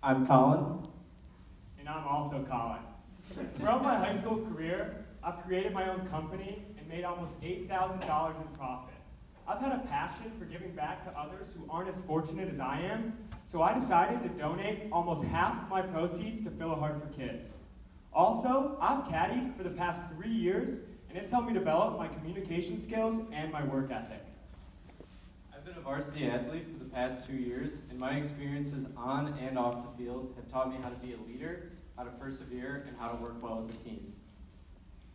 I'm Colin. And I'm also Colin. Throughout my high school career, I've created my own company and made almost $8,000 in profit. I've had a passion for giving back to others who aren't as fortunate as I am, so I decided to donate almost half of my proceeds to Fill a Heart for Kids. Also, I've caddied for the past 3 years, and it's helped me develop my communication skills and my work ethic. I've been a varsity athlete for the past 2 years, and my experiences on and off the field have taught me how to be a leader, how to persevere, and how to work well with the team.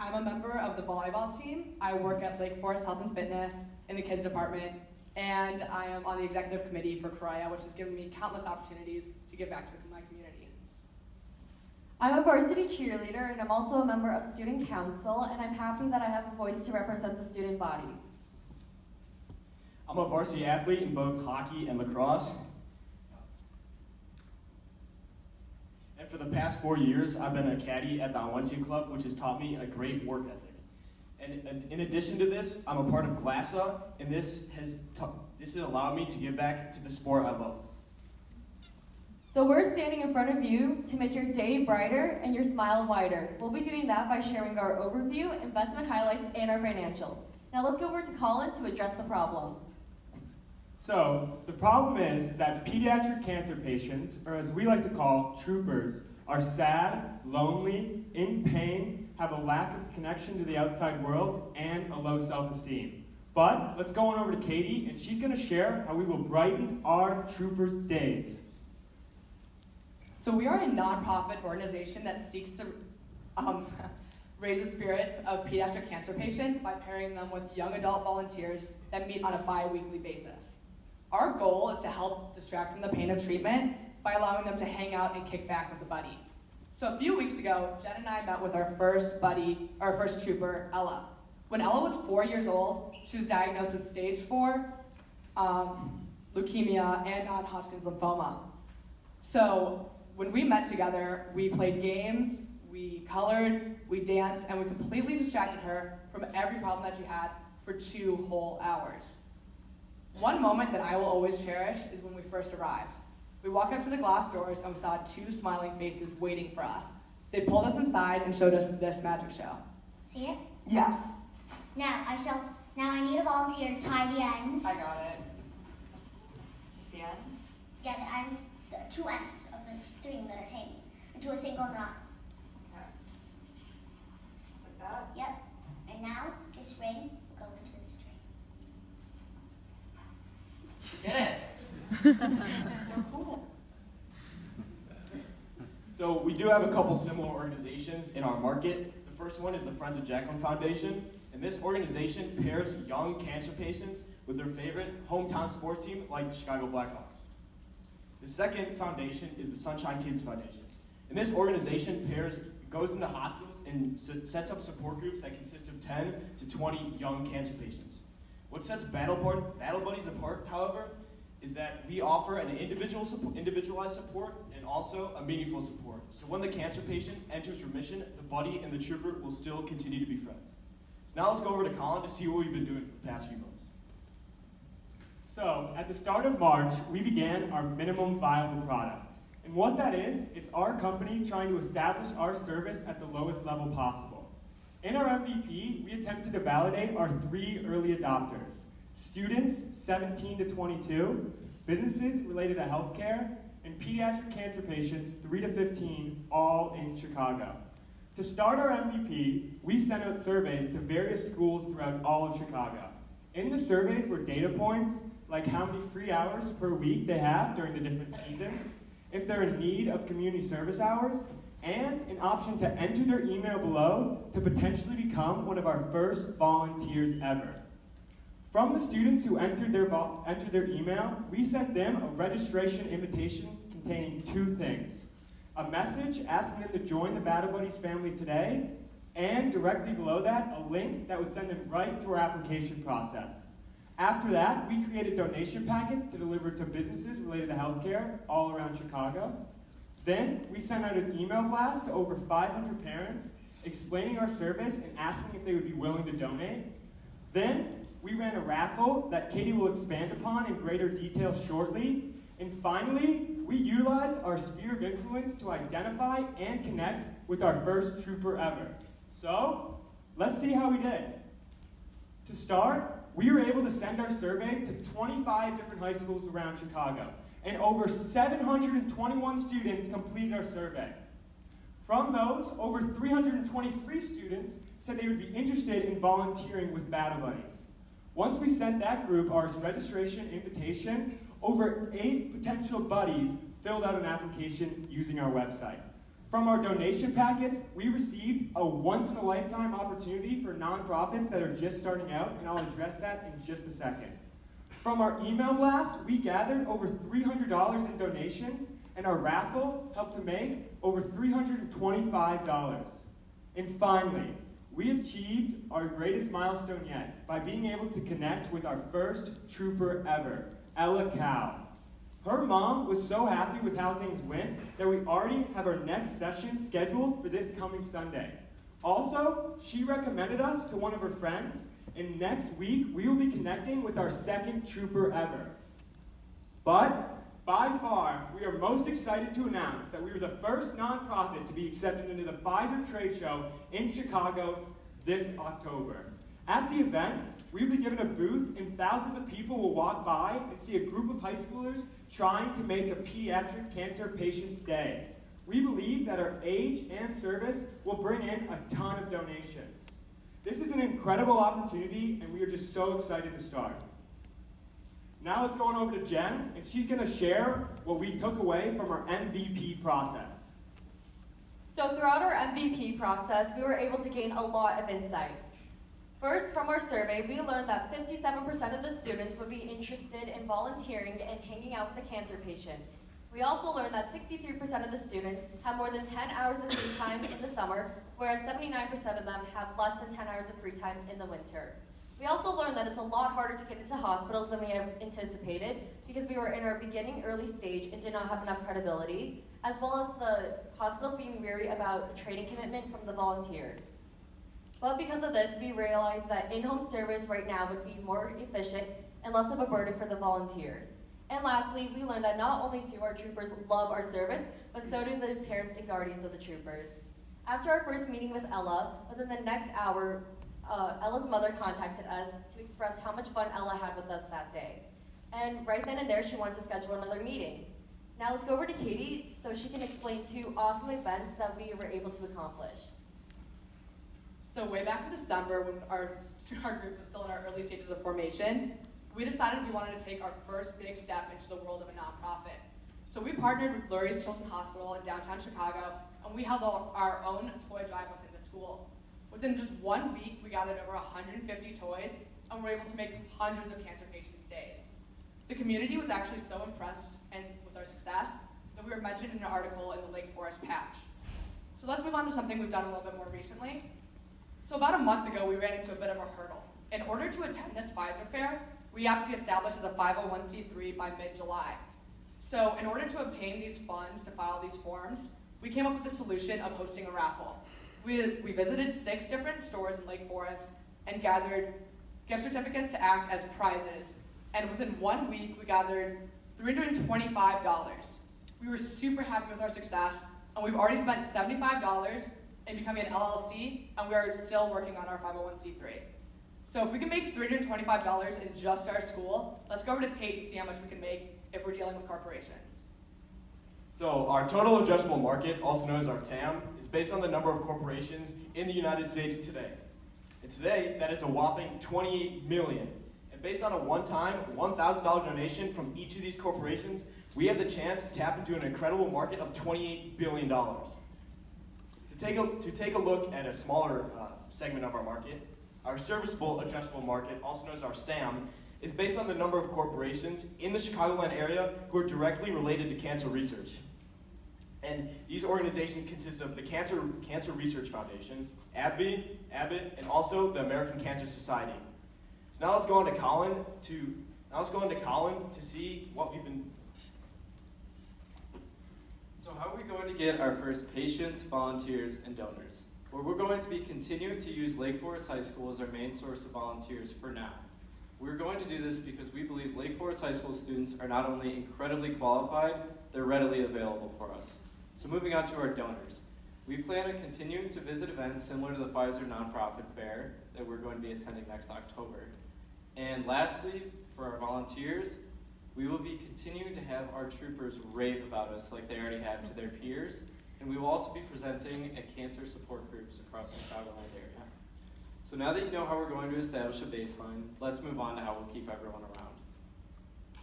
I'm a member of the volleyball team. I work at Lake Forest Health and Fitness in the kids department, and I am on the executive committee for Correa, which has given me countless opportunities to give back to my community. I'm a varsity cheerleader, and I'm also a member of student council, and I'm happy that I have a voice to represent the student body. I'm a varsity athlete in both hockey and lacrosse. And for the past 4 years, I've been a caddy at the Valencia Club, which has taught me a great work ethic. And in addition to this, I'm a part of GLASA, and this has allowed me to give back to the sport I love. So we're standing in front of you to make your day brighter and your smile wider. We'll be doing that by sharing our overview, investment highlights, and our financials. Now let's go over to Colin to address the problem. So, the problem is that pediatric cancer patients, or as we like to call troopers, are sad, lonely, in pain, have a lack of connection to the outside world, and a low self-esteem. But let's go on over to Katie, and she's going to share how we will brighten our troopers' days. So we are a nonprofit organization that seeks to raise the spirits of pediatric cancer patients by pairing them with young adult volunteers that meet on a bi-weekly basis. Our goal is to help distract from the pain of treatment by allowing them to hang out and kick back with a buddy. So a few weeks ago, Jen and I met with our first buddy, our first trooper, Ella. When Ella was 4 years old, she was diagnosed with stage 4 leukemia and non-Hodgkin's lymphoma. So when we met together, we played games, we colored, we danced, and we completely distracted her from every problem that she had for 2 whole hours. One moment that I will always cherish is when we first arrived. We walked up to the glass doors and we saw 2 smiling faces waiting for us. They pulled us inside and showed us this magic show. See it? Yes. Now I need a volunteer to tie the ends. I got it. Just the end? Yeah, the ends, the 2 ends of the string that are hanging into a single knot. Okay. Just like that? Yep. And now this ring will go into the string. You did it. So cool. So we do have a couple similar organizations in our market. The first one is the Friends of Jacqueline Foundation, and this organization pairs young cancer patients with their favorite hometown sports team like the Chicago Blackhawks. The second foundation is the Sunshine Kids Foundation, and this organization goes into hospitals and sets up support groups that consist of 10 to 20 young cancer patients. What sets Battle Buddies apart, however, is that we offer an individualized support and also a meaningful support. So when the cancer patient enters remission, the buddy and the trooper will still continue to be friends. So now let's go over to Colin to see what we've been doing for the past few months. So, at the start of March, we began our minimum viable product. And what that is, it's our company trying to establish our service at the lowest level possible. In our MVP, we attempted to validate our 3 early adopters: students 17 to 22, businesses related to healthcare, and pediatric cancer patients 3 to 15, all in Chicago. To start our MVP, we sent out surveys to various schools throughout all of Chicago. In the surveys were data points like how many free hours per week they have during the different seasons, if they're in need of community service hours, and an option to enter their email below to potentially become one of our first volunteers ever. From the students who entered their email, we sent them a registration invitation containing 2 things: a message asking them to join the Battle Buddies family today, and directly below that, a link that would send them right to our application process. After that, we created donation packets to deliver to businesses related to healthcare all around Chicago. Then, we sent out an email blast to over 500 parents explaining our service and asking if they would be willing to donate. Then, we ran a raffle that Katie will expand upon in greater detail shortly. And finally, we utilized our sphere of influence to identify and connect with our first trooper ever. So, let's see how we did. To start, we were able to send our survey to 25 different high schools around Chicago, and over 721 students completed our survey. From those, over 323 students said they would be interested in volunteering with Battle Buddies. Once we sent that group our registration invitation, over 8 potential buddies filled out an application using our website. From our donation packets, we received a once-in-a-lifetime opportunity for nonprofits that are just starting out, and I'll address that in just a second. From our email blast, we gathered over $300 in donations, and our raffle helped to make over $325. And finally, we achieved our greatest milestone yet by being able to connect with our first trooper ever, Ella Cow. Her mom was so happy with how things went that we already have our next session scheduled for this coming Sunday. Also, she recommended us to one of her friends, and next week we will be connecting with our second trooper ever. But by far, we are most excited to announce that we were the first nonprofit to be accepted into the Pfizer trade show in Chicago this October. At the event, we will be given a booth, and thousands of people will walk by and see a group of high schoolers trying to make a pediatric cancer patient's day. We believe that our age and service will bring in a ton of donations. This is an incredible opportunity, and we are just so excited to start. Now let's go on over to Jen, and she's going to share what we took away from our MVP process. So throughout our MVP process, we were able to gain a lot of insight. First, from our survey, we learned that 57% of the students would be interested in volunteering and hanging out with a cancer patient. We also learned that 63% of the students have more than 10 hours of free time in the summer, whereas 79% of them have less than 10 hours of free time in the winter. We also learned that it's a lot harder to get into hospitals than we have anticipated because we were in our beginning early stage and did not have enough credibility, as well as the hospitals being wary about the training commitment from the volunteers. But because of this, we realized that in-home service right now would be more efficient and less of a burden for the volunteers. And lastly, we learned that not only do our troopers love our service, but so do the parents and guardians of the troopers. After our first meeting with Ella, within the next hour, Ella's mother contacted us to express how much fun Ella had with us that day. And right then and there, she wanted to schedule another meeting. Now let's go over to Katie so she can explain 2 awesome events that we were able to accomplish. So way back in December, when our group was still in our early stages of formation, we decided we wanted to take our first big step into the world of a nonprofit. So we partnered with Lurie's Children's Hospital in downtown Chicago, and we held our own toy drive within the school. Within just 1 week, we gathered over 150 toys, and were able to make hundreds of cancer patients' days. The community was actually so impressed with our success that we were mentioned in an article in the Lake Forest Patch. So let's move on to something we've done a little bit more recently. So about a month ago, we ran into a bit of a hurdle. In order to attend this Pfizer fair, we have to be established as a 501c3 by mid-July. So in order to obtain these funds to file these forms, we came up with the solution of hosting a raffle. We visited 6 different stores in Lake Forest and gathered gift certificates to act as prizes. And within 1 week, we gathered $325. We were super happy with our success, and we've already spent $75 in becoming an LLC, and we are still working on our 501c3. So if we can make $325 in just our school, let's go over to Tate to see how much we can make if we're dealing with corporations. So our total addressable market, also known as our TAM, is based on the number of corporations in the United States today. And today, that is a whopping 28 million. And based on a one-time $1,000 donation from each of these corporations, we have the chance to tap into an incredible market of $28 billion. To take a look at a smaller segment of our market, our serviceable addressable market, also known as our SAM, is based on the number of corporations in the Chicagoland area who are directly related to cancer research. And these organizations consist of the Cancer Research Foundation, AbbVie, Abbott, and also the American Cancer Society. So now let's go on to Colin to see what we've been. So how are we going to get our first patients, volunteers, and donors? Well, we're going to be continuing to use Lake Forest High School as our main source of volunteers for now. We're going to do this because we believe Lake Forest High School students are not only incredibly qualified, they're readily available for us. So moving on to our donors. We plan on continuing to visit events similar to the Pfizer Nonprofit Fair that we're going to be attending next October. And lastly, for our volunteers, we will be continuing to have our troopers rave about us like they already have to their peers, and we will also be presenting at cancer support groups across the Chicagoland area. So now that you know how we're going to establish a baseline, let's move on to how we'll keep everyone around.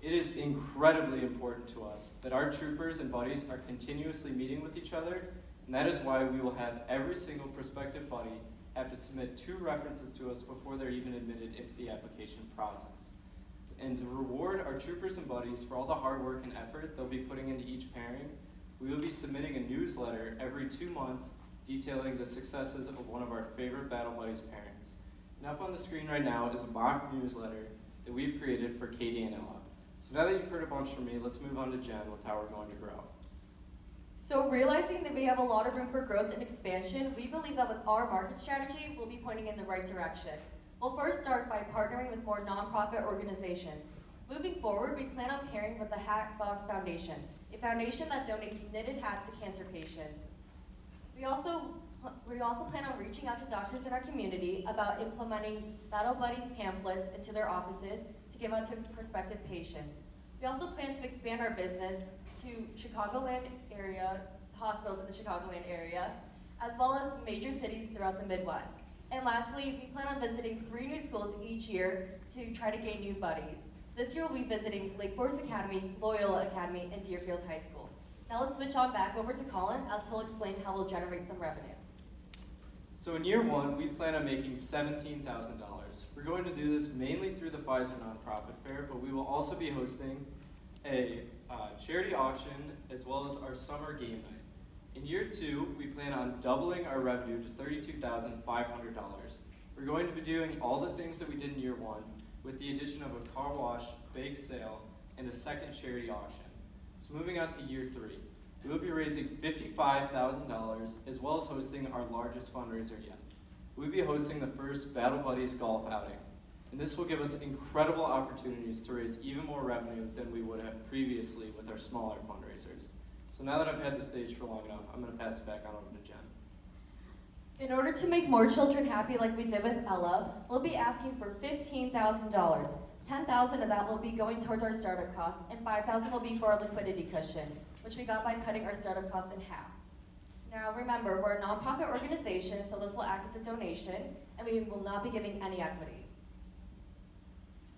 It is incredibly important to us that our troopers and buddies are continuously meeting with each other, and that is why we will have every single prospective buddy have to submit 2 references to us before they're even admitted into the application process. And to reward our troopers and buddies for all the hard work and effort they'll be putting into each pairing, we will be submitting a newsletter every 2 months detailing the successes of one of our favorite Battle Buddies pairings. And up on the screen right now is a mock newsletter that we've created for Katie and Ella. So now that you've heard a bunch from me, let's move on to Jen with how we're going to grow. So realizing that we have a lot of room for growth and expansion, we believe that with our market strategy, we'll be pointing in the right direction. We'll first start by partnering with more nonprofit organizations. Moving forward, we plan on pairing with the Hatbox Foundation, a foundation that donates knitted hats to cancer patients. We also plan on reaching out to doctors in our community about implementing Battle Buddies pamphlets into their offices to give out to prospective patients. We also plan to expand our business to Chicagoland area, hospitals in the Chicagoland area, as well as major cities throughout the Midwest. And lastly, we plan on visiting 3 new schools each year to try to gain new buddies. This year we'll be visiting Lake Forest Academy, Loyola Academy, and Deerfield High School. Now let's switch on back over to Colin as he'll explain how we'll generate some revenue. So in year 1, we plan on making $17,000. We're going to do this mainly through the Pfizer Nonprofit Fair, but we will also be hosting a charity auction as well as our summer game night. In year 2, we plan on doubling our revenue to $32,500. We're going to be doing all the things that we did in year 1 with the addition of a car wash, bake sale, and a second charity auction. So moving on to year 3, we will be raising $55,000 as well as hosting our largest fundraiser yet. We'll be hosting the first Battle Buddies golf outing, and this will give us incredible opportunities to raise even more revenue than we would have previously with our smaller fundraisers. So now that I've had the stage for long enough, I'm going to pass it back on over to Jen. In order to make more children happy like we did with Ella, we'll be asking for $15,000. $10,000 of that will be going towards our startup costs, and $5,000 will be for our liquidity cushion, which we got by cutting our startup costs in half. Now remember, we're a nonprofit organization, so this will act as a donation, and we will not be giving any equity.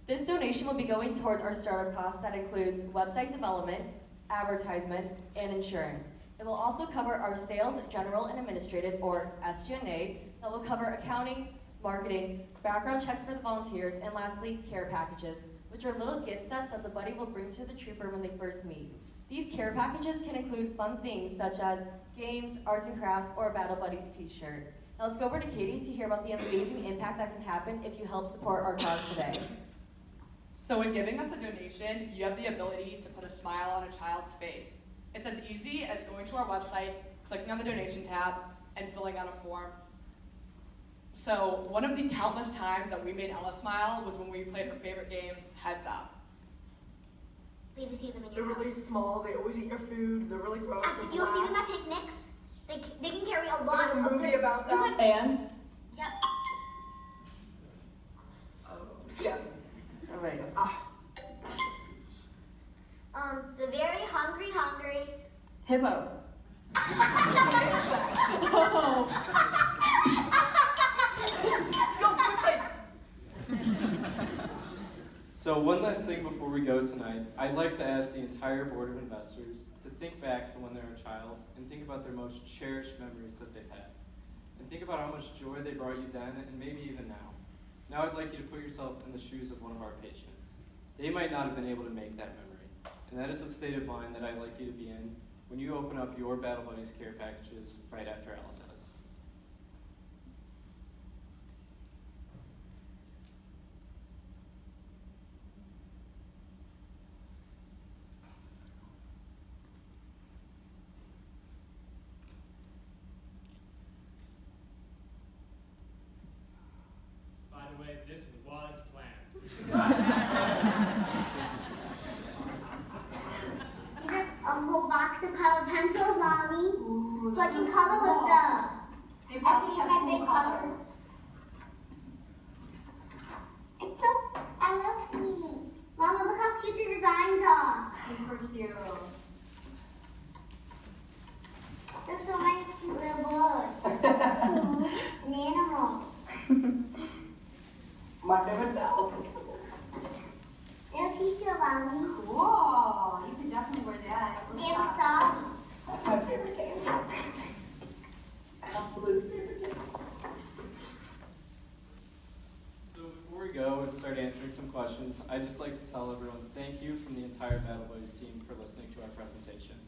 This donation will be going towards our startup costs that includes website development, advertisement, and insurance. It will also cover our sales, general, and administrative, or SG&A, that will cover accounting, marketing, background checks for the volunteers, and lastly, care packages, which are little gift sets that the buddy will bring to the trooper when they first meet. These care packages can include fun things such as games, arts and crafts, or a Battle Buddies t-shirt. Now let's go over to Katie to hear about the amazing impact that can happen if you help support our cause today. So in giving us a donation, you have the ability to put a smile on a child's face. It's as easy as going to our website, clicking on the donation tab, and filling out a form. So one of the countless times that we made Ella smile was when we played her favorite game, Heads Up. We would see them in They're your really house. small, they always eat your food, they're really gross. they're You'll see black. them at picnics. They can carry a lot There's a of movie their- about you them. would- And Yep. Yeah. all right. The very hungry. Hippo. Go quickly! So one last thing before we go tonight, I'd like to ask the entire Board of Investors to think back to when they were a child and think about their most cherished memories that they've had. And think about how much joy they brought you then and maybe even now. Now I'd like you to put yourself in the shoes of one of our patients. They might not have been able to make that memory. And that is a state of mind that I'd like you to be in when you open up your Battle Buddies care packages right after Ellen does. By the way, this was planned. These are a whole box of colored pencils, Mommy. So I can color with them. I can use my big colors. It's so, I love these. Mama, look how cute the designs are. Super cute. There's so many cute little birds and animals. My favorite cell. They'll teach you about me. Cool. You can definitely wear that. They have a song. That's my favorite candy. Absolute favorite candy. So before we go and start answering some questions, I'd just like to tell everyone thank you from the entire Battle Boys team for listening to our presentation.